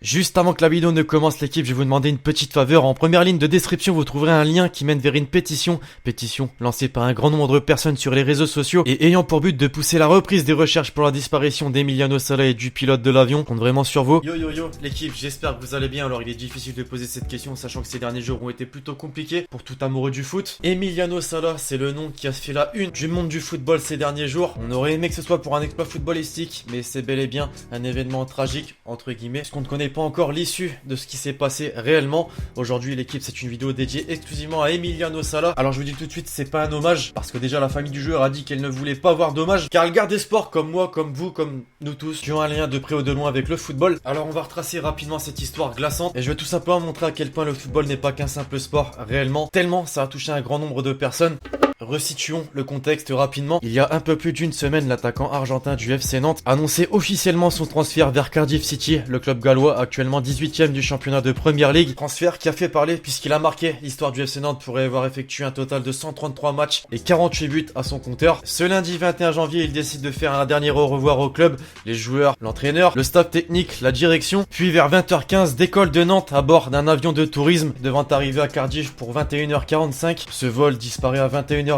Juste avant que la vidéo ne commence l'équipe, je vais vous demander une petite faveur. En première ligne de description, vous trouverez un lien qui mène vers une pétition. Pétition lancée par un grand nombre de personnes sur les réseaux sociaux et ayant pour but de pousser la reprise des recherches pour la disparition d'Emiliano Sala et du pilote de l'avion. Compte vraiment sur vous. Yo yo yo l'équipe, j'espère que vous allez bien. Alors il est difficile de poser cette question sachant que ces derniers jours ont été plutôt compliqués pour tout amoureux du foot. Emiliano Sala, c'est le nom qui a fait la une du monde du football ces derniers jours. On aurait aimé que ce soit pour un exploit footballistique, mais c'est bel et bien un événement tragique entre guillemets, parce qu'on ne connaît pas encore l'issue de ce qui s'est passé réellement. Aujourd'hui l'équipe, c'est une vidéo dédiée exclusivement à Emiliano Sala. Alors je vous dis tout de suite, c'est pas un hommage parce que déjà la famille du joueur a dit qu'elle ne voulait pas avoir d'hommage car elle garde espoir comme moi, comme vous, comme nous tous qui ont un lien de près ou de loin avec le football. Alors on va retracer rapidement cette histoire glaçante et je vais tout simplement montrer à quel point le football n'est pas qu'un simple sport réellement, tellement ça a touché un grand nombre de personnes. Resituons le contexte rapidement. Il y a un peu plus d'une semaine, l'attaquant argentin du FC Nantes annonçait officiellement son transfert vers Cardiff City, le club gallois actuellement 18ème du championnat de Premier League. Transfert qui a fait parler puisqu'il a marqué l'histoire du FC Nantes pour avoir effectué un total de 133 matchs et 48 buts à son compteur. Ce lundi 21 janvier, il décide de faire un dernier au revoir au club, les joueurs, l'entraîneur, le staff technique, la direction. Puis vers 20h15, décolle de Nantes à bord d'un avion de tourisme devant arriver à Cardiff pour 21h45. Ce vol disparaît à 21h23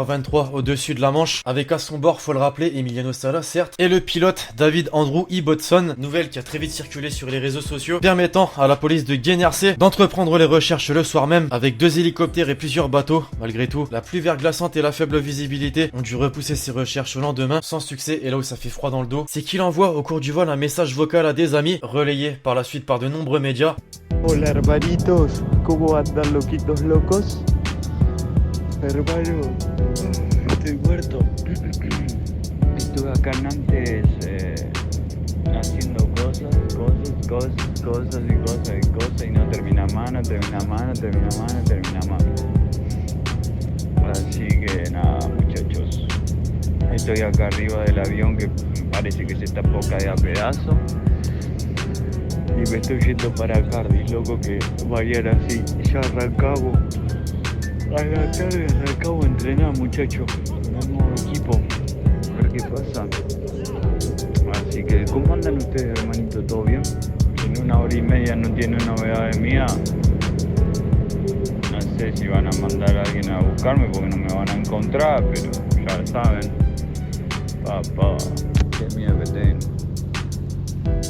au-dessus de la Manche, avec à son bord, faut le rappeler, Emiliano Sala certes, et le pilote David Andrew Ibbotson, nouvelle qui a très vite circulé sur les réseaux sociaux, permettant à la police de Guernesey d'entreprendre les recherches le soir même, avec 2 hélicoptères et plusieurs bateaux. Malgré tout, la pluie verglaçante et la faible visibilité ont dû repousser ces recherches au lendemain, sans succès, et là où ça fait froid dans le dos, c'est qu'il envoie au cours du vol un message vocal à des amis, relayé par la suite par de nombreux médias. Hola hermanitos, ¿cómo andan loquitos locos? Hermano, estoy muerto. Estuve acá en Nantes haciendo cosas y no termina más. Así que nada, muchachos. Estoy acá arriba del avión que parece que se está poca de a pedazo. Y me estoy yendo para Cardiff, loco, que mañana así ya arrancamos. A la tarde arrancamos a entrenar, muchachos, con el nuevo equipo, a ver qué pasa. Así que, ¿cómo andan ustedes, hermanito? ¿Todo bien? En 1 hora y media no tienen novedades mías. No sé si van a mandar a alguien a buscarme porque no me van a encontrar, pero ya saben. Papá, qué miedo que tengo.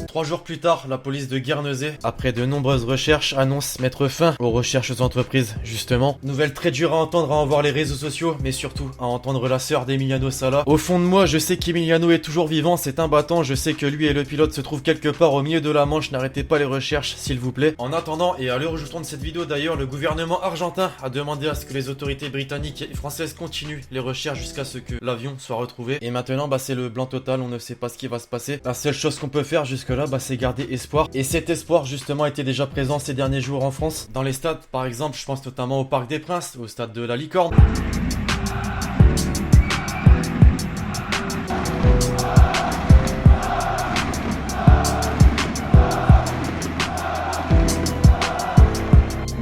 3 jours plus tard, la police de Guernesey, après de nombreuses recherches, annonce mettre fin aux recherches entreprises, justement. Nouvelle très dure à entendre, à en voir les réseaux sociaux, mais surtout à entendre la sœur d'Emiliano Sala. Au fond de moi, je sais qu'Emiliano est toujours vivant, c'est un battant, je sais que lui et le pilote se trouvent quelque part au milieu de la Manche, n'arrêtez pas les recherches, s'il vous plaît. En attendant, et à l'heure où je tourne cette vidéo d'ailleurs, le gouvernement argentin a demandé à ce que les autorités britanniques et françaises continuent les recherches jusqu'à ce que l'avion soit retrouvé. Et maintenant, c'est le blanc total, on ne sait pas ce qui va se passer. La seule chose qu'on peut faire jusque-là, c'est garder espoir. Et cet espoir, justement, était déjà présent ces derniers jours en France. Dans les stades, par exemple, je pense notamment au Parc des Princes, au stade de la Licorne.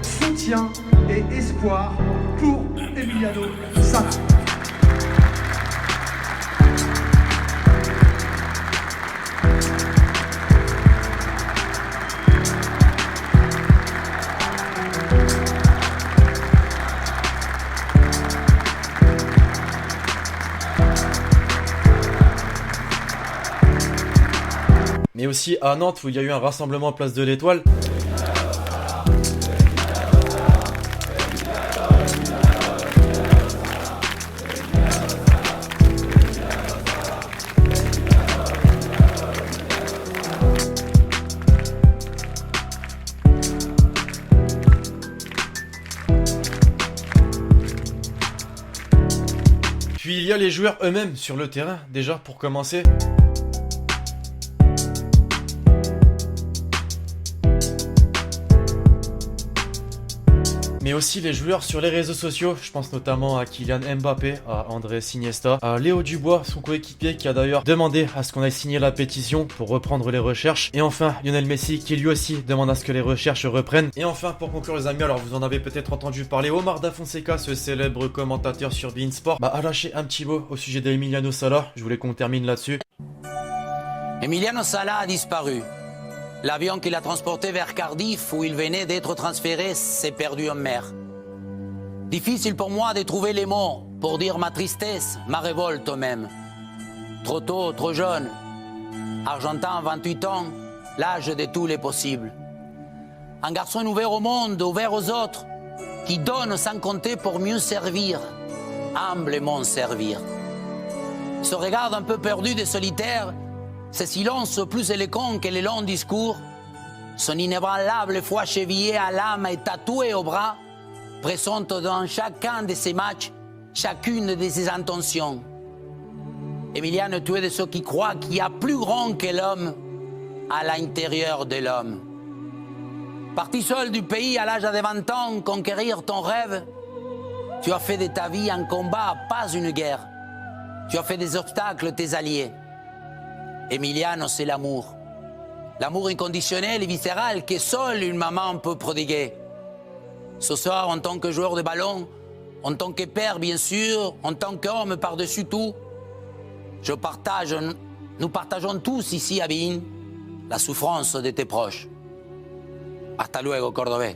Soutien et espoir pour Emiliano Sala. Mais aussi à Nantes où il y a eu un rassemblement place de l'Étoile. Puis il y a les joueurs eux-mêmes sur le terrain, déjà pour commencer. Mais aussi les joueurs sur les réseaux sociaux, je pense notamment à Kylian Mbappé, à Andrés Iniesta, à Léo Dubois, son coéquipier qui a d'ailleurs demandé à ce qu'on aille signer la pétition pour reprendre les recherches. Et enfin Lionel Messi qui lui aussi demande à ce que les recherches reprennent. Et enfin pour conclure les amis, alors vous en avez peut-être entendu parler, Omar Da Fonseca, ce célèbre commentateur sur beIN Sport, a lâché un petit mot au sujet d'Emiliano Sala. Je voulais qu'on termine là-dessus. Emiliano Sala a disparu. L'avion qui l'a transporté vers Cardiff, où il venait d'être transféré, s'est perdu en mer. Difficile pour moi de trouver les mots pour dire ma tristesse, ma révolte même. Trop tôt, trop jeune. Argentin, 28 ans, l'âge de tous les possibles. Un garçon ouvert au monde, ouvert aux autres, qui donne sans compter pour mieux servir, humblement servir. Ce regard un peu perdu des solitaires, ce silence plus éloquent que les longs discours, son inébranlable foi chevillée à l'âme et tatouée au bras, présente dans chacun de ses matchs chacune de ses intentions. Emiliano, tu es de ceux qui croient qu'il y a plus grand que l'homme à l'intérieur de l'homme. Parti seul du pays à l'âge de 20 ans, conquérir ton rêve, tu as fait de ta vie un combat, pas une guerre. Tu as fait des obstacles tes alliés. Emiliano, c'est l'amour. L'amour inconditionnel et viscéral que seule une maman peut prodiguer. Ce soir, en tant que joueur de ballon, en tant que père, bien sûr, en tant qu'homme par-dessus tout, nous partageons tous ici à Bein la souffrance de tes proches. Hasta luego, Cordobés.